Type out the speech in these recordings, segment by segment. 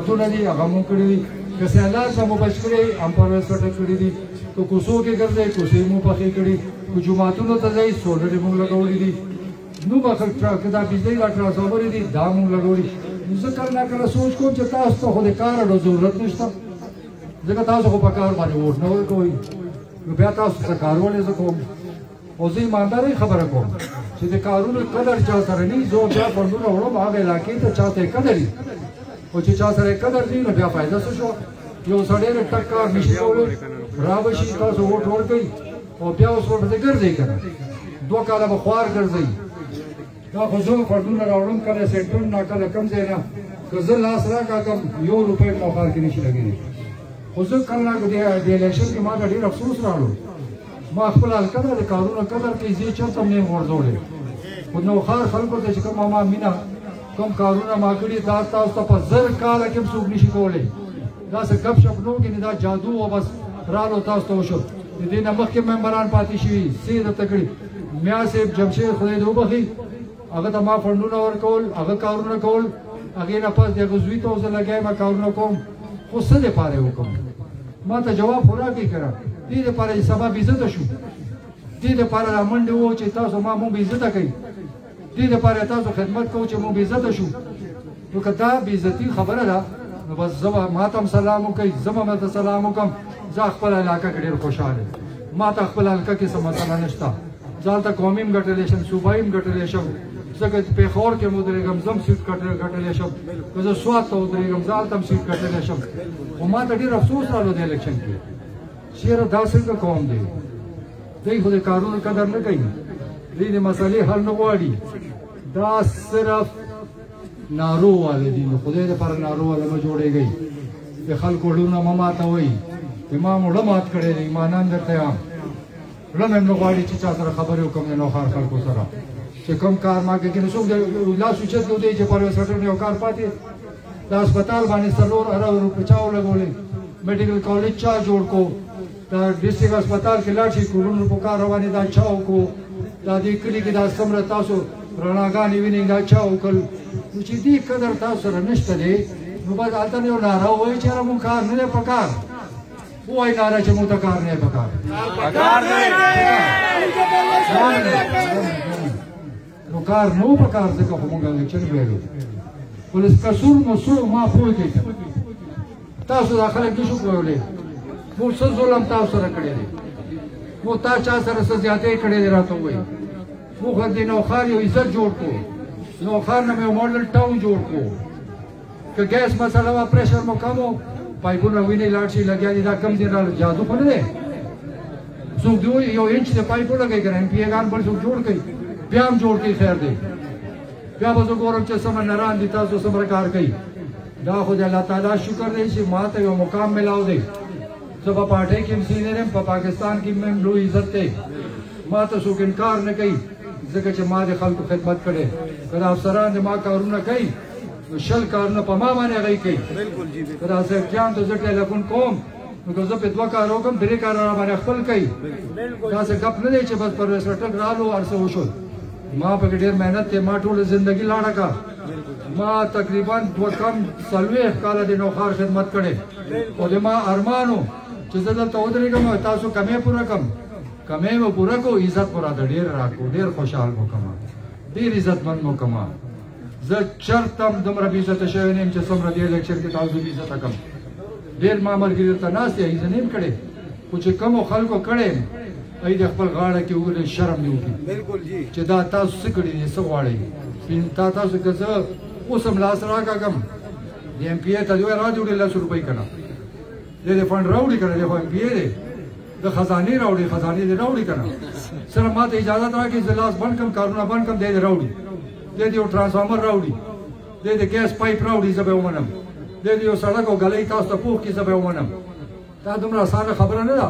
تو ندی هغه مونږ کړی دي که سیلاب مو بچ کړی امپاور سټ کړی دي که کوڅو کې ګرځي کوڅې مو پخې کړي که جوماتونو ته ځئ سولر مونږ لګولي دي نو به که دا بجلۍ دا ټرانسفارمر دي دا مونږ لګولي نو زه کله ناکله سوچ کوم چې تاسو ته خو د کار اړه ضرورت نشته ځکه تاسو خو په کار باندې ووټ نه ورکوئ نو بیا تاسو څه کار ولې زه کوم او زه ایماندارۍ خبره کوم چې د کارونو قدر چا سره نه وي زه بیا فنډونه وړم هغه علاقې ته چا ته یې قدر وي او چې چا سره یې قدر نه وي نو بیا فایده څه شوه یو سړی د ټک کار نشي کولی رابشي تاسو ووټ ورکوئ او بیا اوس ورپسې ګرځئ که نه 2 کاله به خوار ګرځئ دا خو زه فنډونه راوړم کله سینټون نه کله کوم ځای نه که زه لاس راکاږم 1 روپۍ په خوار کې نشي لګېدی خو زه کله نه د الیکشن کې ما ته ډېر افسوس راغلو ما خپل حلقه ده د کارونو قدر کوي زه چېرته هم نه یم غورځولی خو نوښار خلکو ته چې کوم ما مینه کوم کارونه ما کړي دا تاسو ته په 1000 کاله کې هم څوک نشي کولی داسې ګپ شپ نه وکړي دا جادو او بس رالو تاسو ته وشو د دې نه مخکې ممبران پاتې شوي څه یې درته کړي میا صاحب جمشید خدای دې وبخي هغه ته ما فنډونه ورکول هغه کارونه کول هغې نه پس د هغه زوی ته زه لګیایم کارونه کوم خو څه دپاره یې وکړم ما ته جواب خو راکړئ که نه دې دپاره چې سبا بېعزته شو دې دپاره را منډې وو چې تاسو ما مونږ بېعزته کوي دې دپاره تاسو خدمت کوو چې مونږ بېعزته شو نو که دا بېعزتي خبره ده نو بس زه به ما ته هم سلام وکړئ زه به ماته سلام وکړم زه خپل علاقه کې ډېر خوشحاله ما ته خپل حلقه کې څه مسله نشته زه هلته قومي هم ګټلی شم صوبایي هم ګټلی شم ځکه پېښور کې هم ودرېږم زه هم سیټ ګټلی شم که زه سوات ته ودرېږم زه هلته هم سیټ ګټلی شم خو ما ته ډېر افسوس راغلو د الیکشن کې چېرې دا څنګه قوم دی دوی خو د کارونو قدر نه کوي دوی د مسلې حل نه غواړي دا صرف نارو والے دي نو خدای دپاره نارو والا مه جوړېږئ د خلکو زړونه مه ماتوئ ما مړه مات کړی دی ایمانان درته یم زړه مې هم نه غواړي چې چا سره خبرې وکړم د نوښار خلکو سره چې کوم کار ما کوي که څوک لاس اوچت کړو دی چې پر یو سټر یو کار پاتې د هسپتال باندې 4 ارب روپۍ چا ولګولې میډیکل کالج چا جوړ کو دا ډسټرکټ هسپتال کې لاړ شي کورونو روپو کار روانې دا چا وکړو دا دې کلي کې دا څومره تاسو رڼاګانې وینئ دا چا وکړل نو چې دې قدر تاسو سره نشته دی نو بس هلته یو ناره ووایي چې یاره مونږ کار نه دی په کار ووایي ناره چې مونږ ته کار نه دی په کار نو کار نه و په کار ځکه خو مونږ الیکشن ویلو ولې کسور مو څو ما پوه کړئ تاسو دا خلک نه شو کولی مونږ څه ظلم تاسو سره کړی دی مونږ تا چا سره څه زیاتۍ کړې دی راته ووایي مونږ د نوښار یو عزت جوړ کړو نوښار نه مې یو موډل ټاون جوړ کړو که ګیس مسله وه پریشر مو کم و پایپونه وینئ لاړ شي لګیا دي دا کم دي راغله جادو خو نه دی څوک دې وایي یو انچ د پایپ ولګئ که نه ایم پي اګان بل څوک جوړ کوي بیا هم جوړ کوي خیر دی بیا به زه ګورم چې څومره نران دي تاسو څومره کار کوي دا خو د الله تعالی شکر دی چې ما ته یو مقام ملاو دی زه په پارټۍ کې هم سینیر یم په پاکستان کې مې هم لوی عزت دی ما ته څوک انکار نه کوي ځکه چې ما د خلکو خدمت کړی که د افسران د ما کارونه کوي نو 10 کارونه په ما باندې هغوی کوي که د اصف جان ته زه ټیلیفون کوم نو که زه پې 2 کار وکړم 3 کار راباندې خپل کوي داسې ګپ نه دی چې بس پر رسټل رالو هر څه وشول ما پکې ډېر محنت دی ما ټوله زندګي لاړه کړه ما تقریبا 40 کاله د نوښار خدمت کړی او د ما ارمانو چې زه دلته ودرېږم تاسو کمې پوره کړم کمې مو پوره کړو عزت مو راته ډېر راکړو ډېر خوشحال مو کړم ډېر عزتمند مو کړم زه چرته هم دومره بېعزته شوی نه یم چې څومره دې الیکشن کې تاسو بېعزته کړم ډېر ما ملګري درته ناست دی عزت نه یم کړی خو چې کومو خلکو کړی یم ای د خپل غاړه کې وګورئ شرم دې وکړي چې دا تاسو څه کړي دي څه غواړئ تاسو که زه اوس هم لاس راکاږم د ایم پي اې ته دوی راجوړي 10 روپۍ که نه دی د فنډ راوړي که نه دی خو ایم پي اې دی د خزانې راوړي خزانې دې راوړي که نه صرف ما ته اجازت راکړي زه لاس بند کړم کارونه بند کړم دی دې راوړي دی د یو ټرانسفارمر راوړي دی د ګیس پایپ راوړي زه به یې ومنم دی د یو سړک او ګلۍ تاسو ته پوښ کړي زه به یې ومنم دا دومره اسانه خبره نه ده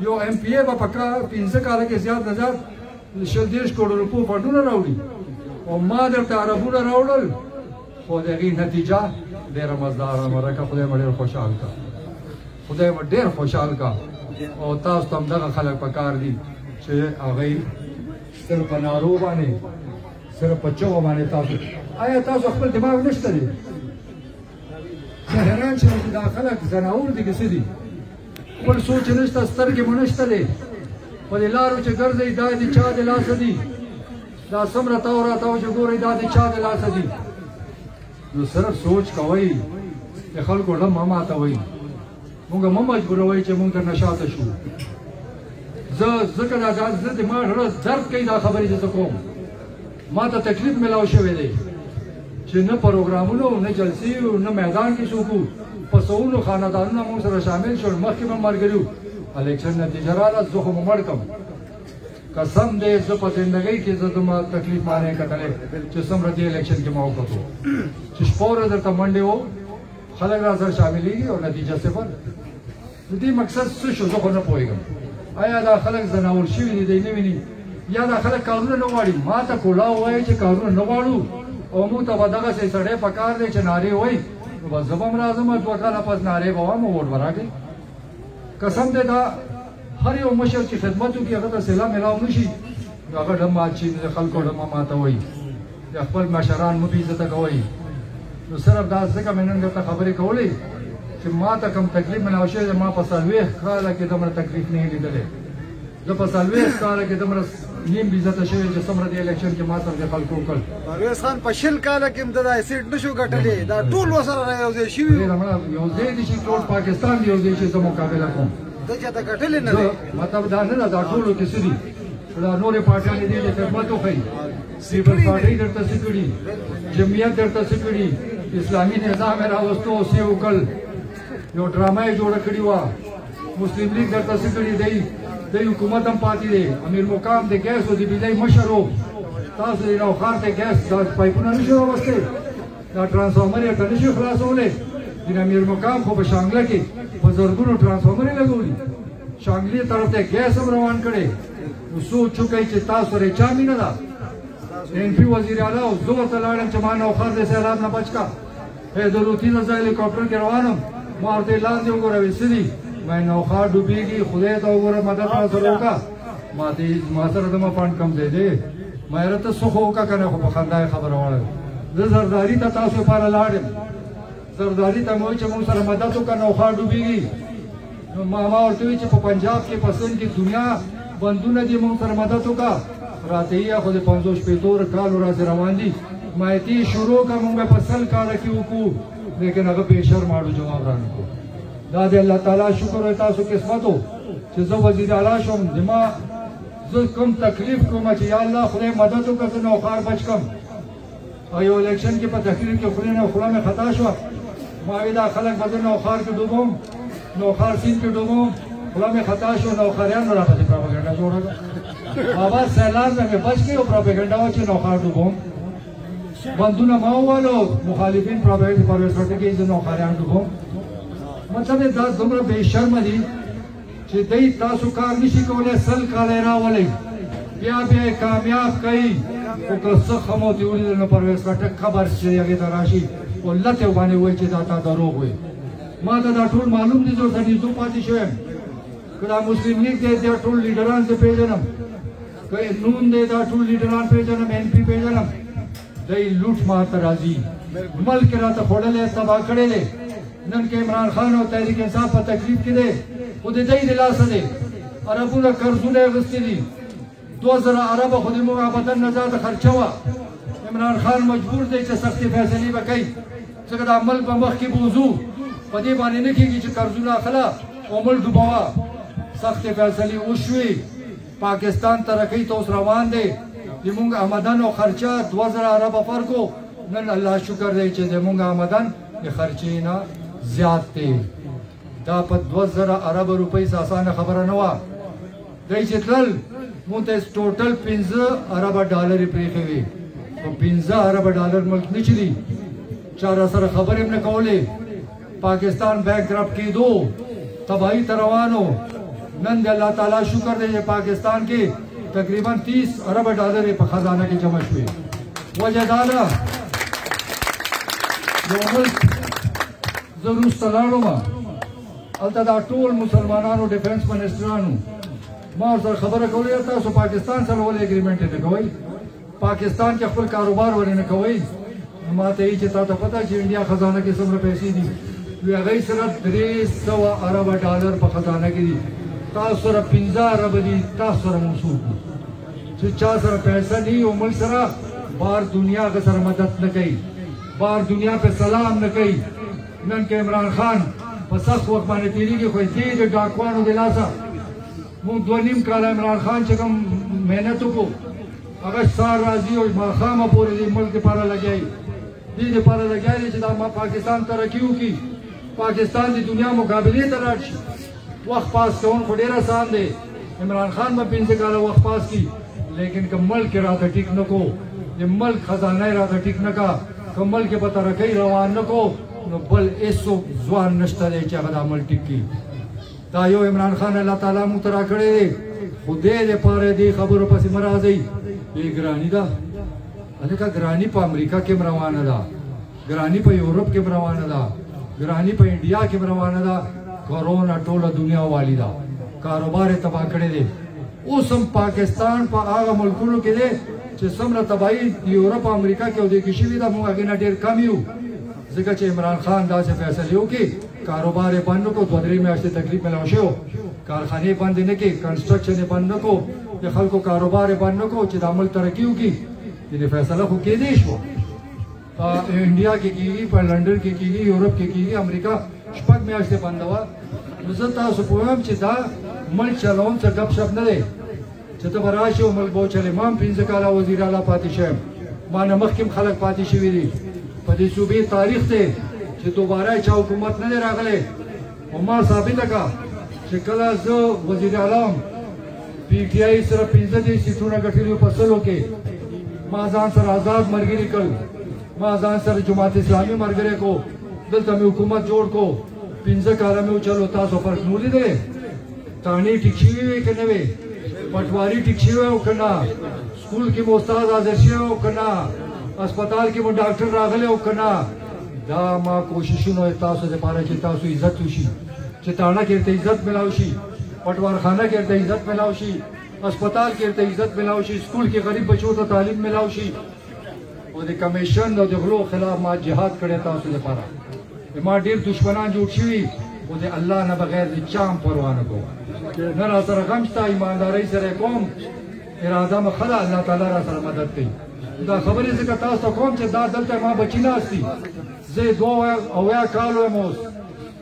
یو ایم پي اې به په 15 کاله کې زیات نه زیات 30 کروڑ روپو فنډونه راوړي او ما درته عربونه راوړل خو د هغې نتیجه ډېره مزداره مرکه خدای مې ډېر خوشحال کړه خدای مې ډېر خوشحال کړه او تاسو ته هم دغه خلک پکار دي چې هغوی صرف په نارو باندې صرف په چغو باندې تاسو آیا تاسو خپل دماغ نشته دی زه حیران شوم چې دا خلک ځناور دي که څه دي خپل سوچ نشته سترګې مو نشته دی په دې لارو چې ګرځئ دا د چا د لاسه دي دا څومره تاو راتاو چې ګورئ دا د چا د لاسه دي نو صرف سوچ کوئ د خلکو ډم مه ماتوئ موږ مه مجبوروئ چې موږ درنه شاته شو ځکه زه د ما زړه درد کوي دا خبرې چې زه کوم ما ته تکلیف میلاو شوی دی چې نه پروګرامونو نه جلسې نه میدان کې څوک په سوونو خاندانونه موږ سره شامل شول مخکې به ملګري وو الیکشن نتیجه راغله زه خو مو مړ کړم قسم دی زه په زندګۍ کې زه زما تکلیف ما نه کتلی چې څومره دې الیکشن کې ما وکتو چې شپه ورځ درته منډې و خلک را سره شاملېږي او نتیجه صفر د دې مقصد څه شو زه خو نه پوهېږم آیا دا خلک ځناور شوي دي دی نه ویني یا دا خلک کارونه نه غواړي ما ته کولا ووایي چې کارونه نه غواړو او موږ ته به دغسې سړی پکار دی چې نارې وایي نو بس زه به هم راځم 2 کاله پس نارې به وایم او ووټ به راکړي قسم دی دا هر یو مشر چې خدمت وکړي هغه ته سلا میلاو نه شي نو هغه ډم مات شي د خلکو ډمه ماتوئ د خپل مشران مه بې عزته کوئ نو صرف دا ځکه مې نن درته خبرې کولې چې ما ته کوم تکلیف میلاو شوی دی ما په 40 کاله کې دومره تکلیف نه یې لیدلی زه په 40 کاله کې دومره نیم بې عزته شوی چې څومره د الیکشن کې ما سره د خلکو وکړل پرویز خان په 20 کاله کې هم د داسې سیټ نشو ګټلی دا ټول ورسره یوځای شوي یو ځای دي چې ټول پاکستان دی یو ځای چې زه مقابله کوم ده چاته ګټلی نه دی مطلب دا نه ده دا ټولو کې څه دي دا نورې پارټیانې دي چې خدمت وښیي پیپلز پارټۍ درته څه کړي جمعیت درته څه کړي اسلامي نظام یې راوستو څه یې وکړل یو ډرامه یې جوړه کړې وه مسلم لیگ درته څه کړي دی حکومت هم پاتې دی امیر مقام د ګیسو د بجلۍ مشر و تاسو د نوښار ته ګیس دا پایپونه نشو راوستی دا ټرانسفارمر یې ورته نشو خلاصولی د امیر مقام خو په شانګله کې په زرګونو ټرانسفارمر یې لګولي شانګلې طرف ته ګیس هم روان کړی نو سوچ وکئ چې تاسو سره چا مینه ده ایم پي وزیر اعلی او زه ورته لاړم چې ما نوښار د سیلاب نه بچ کا حیدرالدین زه هلیکاپټر کې روانم ما ورته لاندې وګوره ویې څه دي ما نوښار ډوبېږي خدای ته وګوره مدد را سره وکړه ما سره زما فنډ کم ځای دی ما یې راته څه خو وکړه که نه خو په خندا یې خبره وړل زه زرداري ته تاسو لپاره لاړم زرداري ته مې وویل چې موږ سره مدد وکړه نوښار ډوبېږي نو ما ورته وویل چې په پنجاب کې په سند کې دنیا بندونه دي موږ سره مدد وکړه راته یې خو د 50-50 کالو راسې روان دي ما یې شروع کړه موږ په 100 کاله کې وکړو لیکن هغه بېشرماړو جواب رانکړو دا د الله تعالی شکر او تاسو قسمت و چې زه وزیر اعلی شوم زه کوم تکلیف کوم چې یا الله خدای مدد وکړه زه نوښار بچ کړم او یو الیکشن کې په تقریر کې خولې نه خوله مې خطا شوه ما ویل دا خلک به زه نوښار کې ډوبوم نوښار سیند کې ډوبوم خوله مې خطا شوه نوښاریانو راپسې پروپاګنډه جوړه کړه بابا سیلاب نه مې بچ کړي او پروپاګنډه وه چې نوښار ډوبوم بندونه ما وویلو مخالفین پرویز خټک زه نوښاریان ډوبوم مطلب دا دومره بې شرمه دي چې دی تاسو کار نشي کولی 100 کاله یې راولئ بیا یې کامیاب کوي خو که څه ښه مو ترې ولیدل نو پرویز خټک خبر چې هغې ته راشي او لتې باندې وایي چې دا تا دروغ وایي ما ته دا ټول معلوم دي زه ورته نږدې پاتې شوی یم که دا مسلم لیگ دی دا ټول لیډران زه پېژنم که نون دی دا ټول لیډران پېژنم این پي پېژنم دی لوټ ماته راځي ملک یې راته خوړلی تباه کړی دی نن کې عمران خان او تحریک انصاف په تکلیف کې دی خو د دی د لاسه دی عربونه قرضونه یې اخیستي دي 2000 عربه خو د موږ ابدن نه زیاته خرچه وه عمران خان مجبور دی چې سختې فیصلې به کوي ځکه دا ملک به مخکې بوځو په دې باندې نه کېږي چې قرضونه اخله او ملک ډوبوه سختې فیصلې وشوې پاکستان ترقۍ ته اوس روان دی زموږ آمدن او خرچه 2000 عربه فرق و نن الله شکر دی چې زموږ آمدن د خرچې نه زیات دی دا په 2000 ارب روپۍ اسانه خبره نه وه دی چې تلل مونږ ته ټوټل 15 ارب ډالر یې پرېښې وې په 15 ارب ډالر ملک نه چلي چا را سره خبرې هم نه کولې پاکستان بینکرپټ کېدو تباهي ته روانو نن د الله تعالی شکر دی چې پاکستان کې تقریبا 30 ارب ډالر په خزانه کې جمع شوې وجه دا ده یو ملک زه روس ته لاړم هلته دا ټول مسلمانانو ډیفنس منسټرانو ما ورسره خبره کوله یاره تاسو پاکستان سره ولې اګریمنټ نه کوئ پاکستان کې خپل کاروبار ولې نه کوئ ما ته یې چې تا ته پته چې انډیا خزانه کې څومره پیسې دي وی هغه سره 300 ارب ډالر په خزانه کې دي تاسو سره 15 ارب دي تاسو سره موصول چې چا سره پیسې نه او مل سره بار دنیا که سره مدد نه کوي بار دنیا په سلام نه کوي نن کې عمران خان په سخت وخت باندې تیریږي خو دې د ډاکوانو د لاسه مونږ 2.5 کال عمران خان چې کوم مهنت وکړو هغه سار راځي او ماښامه پورې دې ملک لپاره لګیایي دې لپاره لګیایي چې دا پاکستان ترقي وکړي پاکستان د دنیا مقابلې ته لاړ شي وخت پاس کول خو ډېر آسان دی عمران خان به 15 کاله وخت پاس کړي لیکن که ملک راته ټیک نه کو د ملک خزانه راته ټیک نه کا که ملک په ترقۍ روان نه کو نو بل هېڅوک ځوان نشته دی چې هغه دا عمل ټیک کړي دا یو عمران خان الله تعالی موږ ته راکړی دی خو دې دپاره دې خبرو پسې مه راځئ دې ګراني ده هلکه ګراني په امریکا کې هم روانه ده ګراني په یورپ کې هم روانه ده ګراني په انډیا کې هم روانه ده کرونا ټوله دنیا والی ده کاروبار یې تباه کړی دی اوس هم پاکستان په هغه ملکونو کې دی چې څومره تباهي یورپ او امریکا کې او دې کې شوي ده موږ هغې نه ډېر کم یو ځکه چې عمران خان داسې فیصلې وکړي کاروبار یې بند وکړو 2-3 میاشتې تکلیف میلاو شو کارخانې بندې نه کړي کنسټرکشن یې بند نه کړو د خلکو کاروبار یې بند نه کړو چې د عمل ترقي وکړي دې فیصله خو کېدی شو په انډیا کې کېږي په لنډن کې کېږي یورپ کې کېږي امریکا 6 میاشتې بنده وه نو زه تاسو پوهیم چې دا ملک چلون څه ګپ شپ نه دی چې ته به راشې او ملک به وچلې ما هم 15 کاله وزیر اعلی پاتې شویم ما نه مخکې هم خلک پاتې شوي دي په دې صوبې تاریخ دی چې دوباره چا حکومت نه دی راغلی او ما ثابته کړه چې کله زه وزیر اعلی وم پی ټي آی سره 15 سیټونه ګټلي په سلو کې ما ځان سره آزاد ملګري کړل ما ځان سره جماعت اسلامي ملګری کو دلته مې حکومت جوړ کو 15 کاله مې وچلو تاسو فرق نو لیدلی تانې ټیک شوي وې که نه وې پټواري ټیک شوی او که نه سکول کې مو استاد حاضر شوی او که نه اسپتال کې مو ډاکټر راغلی او که نه دا ما کوششونه تاسو دپاره چې تاسو عزت وشي چې تاڼه کې ورته عزت میلاو شي پټوارخانه کې ورته عزت میلاو شي اسپتال کې ورته عزت میلاو شي سکول کې غریب بچو ته تعلیم میلاو شي او د کمیشن او د غلو خلاف ما جهاد کړی تاسو دپاره ما ډېر دشمنان جوړ شوي او د الله نه بغیر د چا هم پروا نه کوم نه را سره غم شته ایماندارۍ سره کوم اراده مې ښه ده الله تعالی را سره مدد کوي دا خبرې ځکه تاسو ته کوم چې دا دلته ما بچي ناست دي زه یې 2 کالو یم اوس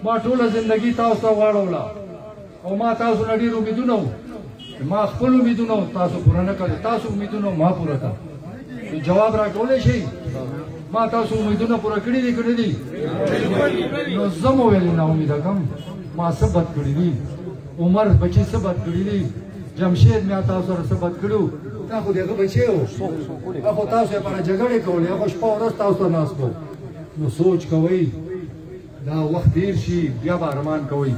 ما ټوله زندګي تاسو ته واړوله او ما تاسو نه ډېر امیدونه وو ما خپل امیدونه تاسو پوره نه کړل تاسو امیدونه ما پوره کړل جواب راکولی شئ ما تاسو امیدونه پوره کړي دي که نه دي نو زه مو ویلې ناامیده کړم ما څه بد کړي دي عمر بچي څه بد کړي دي جمشید مې تاسو سره څه بد کړي وو دا خو د هغه بچی وو هغه خو تاسو لپاره جګړې کولې هغه شپه ورځ تاسو ته ناست وو نو سوچ کوئ دا وخت تېر شي بیا به ارمان کوئ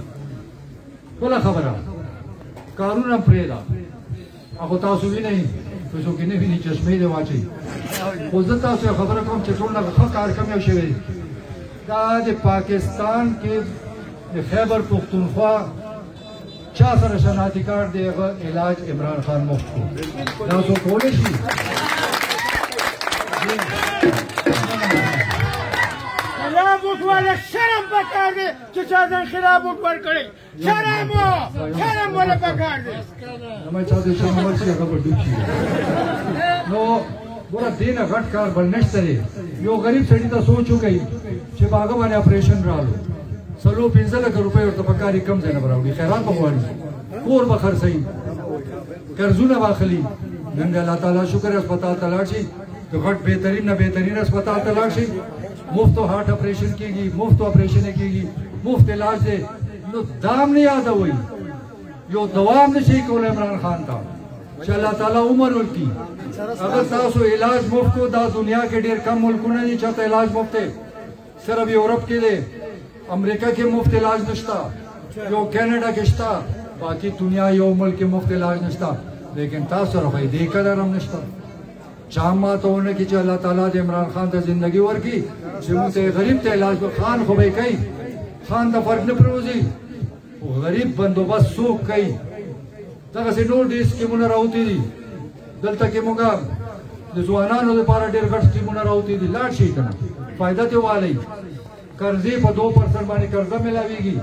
بله خبره کارونه پرېږده هغه تاسو وینئ که څوک یې نه ویني چشمې دې واچوي خو زه تاسو یو خبره کوم چې ټول نه ښه کار کم یو شوی دا د پاکستان کې د خیبر پښتونخوا چا سره شناختی کارت دی هغه علاج عمران خان مفت کړو دا څوک کولی شي خلاف وکړه شرم پکار دی چې چا ځان خلاف ورکړي شرم ولا پکار دی نو چا دې شرم ورشي هغه به ډوب شي نو ګوره دې نه غټ کار بل نشته دی یو غریب سړي ته سوچ وکړئ چې په هغه باندې اپریشن رالو 15 لک روپۍ ورته پکار یې کم ځای نه به راوړي خیرات به غواړي کور به خرڅوي قرضونه به اخلي نن د الله تعالی شکر اسپتال ته لاړ شي د غټ بهترین نه بهترین اسپتال ته لاړ شي مفت هارت اپریشن کېږي مفت اپریشن یې کېږي مفت علاج دی نو دام نه یادوئ یو دوام نشي کولی عمران خان ته چې الله تعالی عمر ورکړي اگر تاسو علاج مفت کو دا دنیا کې ډېر کم ملکونه دي چېرته علاج مفت دی صرف یورپ کې دی امریکا کې مفت علاج نشته یو کینیډا کې شته باقي دنیا یو ملک کې مفت علاج نشته لیکن تاسو سره خو دې قدر هم نشته چا ماته ونه کړي چې الله تعالی د عمران خان ته زندګي ورکړي چې موږ ته غریب ته علاج خان خو به یې کوي خان ته فرق نه پرېوځي غریب بندوبست څوک کوي دغسې نور ډېر سکیمونه راوتي دي دلته کې موږ د ځوانانو لپاره ډېر غټ سکیمونه راوتي دي لاړ شئ که نه فایده ترې والئ قرضې په 2% باندې قرضه ملاویږي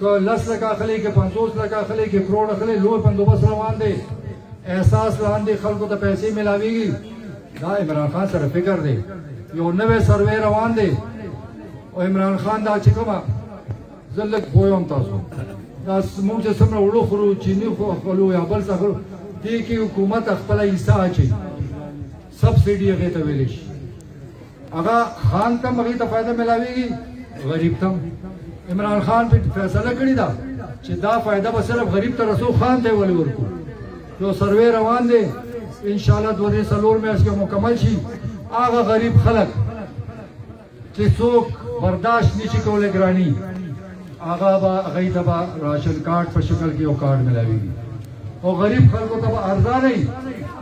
که 10 لکه اخلي که 50 لکه اخلي که کروڑ اخلي لوی بندوبست روان دی احساس لاندې خلکو ته پیسې ملاویږي دا عمران خان سره فکر دی یو نوې سروې روان دی او عمران خان دا چې کومه زه لږ پوهیم تاسو دا موږ چې څومره وړو خورو چیني خورو یا بل څه خورو دې کې حکومت خپله حصه اچوي سبسډي هغې ته ویلی شي هغه خان ته هم هغې ته فایده ملاویږي غریب ته عمران خان په فیصله کړې ده چې دا فایده به صرف غریب ته رسو خان ته یې ولې ورکړو یو سروې روان دی انشاءالله 2-3 میاشتې کې مکمل شي هغه غریب خلک چې څوک برداشت نشي کولی ګراني هغه به هغوی ته به راشن کارت په شکل کې یو کارت ملاویږي او غریب خلکو ته به ارزانه وي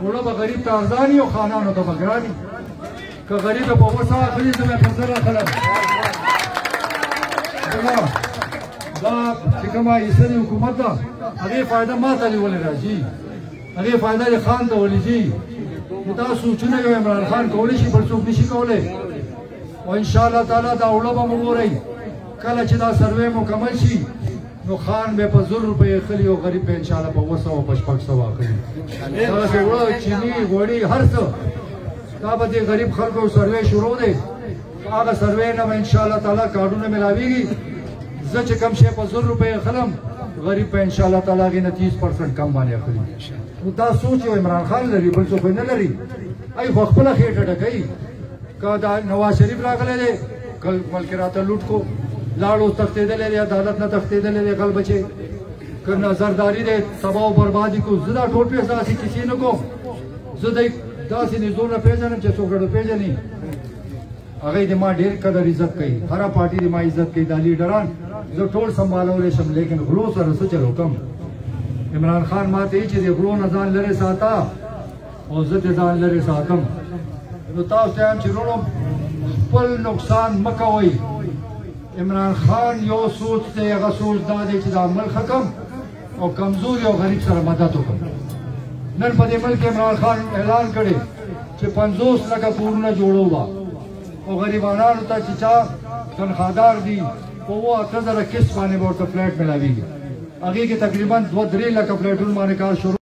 اوړه به غریب ته ارزان وي او خانانو ته به ګران وي که غریب په 200 اخلي زه به 15 اخلم دا چې کومه حصه د حکومت ده هغې فایده ما ته ولې راځي هغې فایده د خان ته ولې ځي نو دا سوچونه یو عمران خان کولی شي بل څوک نشي کولی او انشاءالله تعالی دا اوړه به مو ګورئ کله چې دا سروې مکمل شي نو خان به په 100 روپۍ اخلي او غریب به انشاءالله په 200 او په 600 اخلي دغسې اوړه چیني غوړي هر څه دا به د غریب خلکو سروې شروع دی هغه سروې نه به انشاءالله تعالی کارډونه ملاویږي زه چې کم شی په 100 روپۍ اخلم غریب په انشاءالله تعالی هغې نه 30% کم باندې اخلي نو دا سوچ یو عمران خان لري بل څوک نه لري ای خو خپله خېټه ډکوي که دا نواز شریف راغلی دی ملک راته لوټ کو لاړو تښتېدلی دی عدالت نه تښتېدلی دی غل بچې که نظرداري دی تباه و بربادي کو زه دا ټول پیسې داسې کیسې نه کوم زه دی داسې نږدونه پېژنم چې څوک ډېر پېژني هغوی د ما ډېر قدر عزت کوي هره پارټي د ما عزت کوي دا لیډران زه ټول سنبالولی شم لیکن غلو سره څه چل وکړم عمران خان ما ته چې د غلو نه ځان لرې ساته او زه د ځان لرې ساتم نو تاسو ته وایم چې وروڼو خپل نقصان مه کوئ عمران خان یو سوچ دی هغه سوچ دا دی چې دا ملک ختم او کمزور او غریب سره مدد وکړم نن په دې ملک عمران خان اعلان کړی چې 50 لکه کورونه جوړو به او غریبانانو ته چې چا تنخوادار دي په 8,000 قسط باندې به ورته فلیټ ملاویږي هغې کې تقریبا 2-3 لکه فلیټونو باندې کار شروع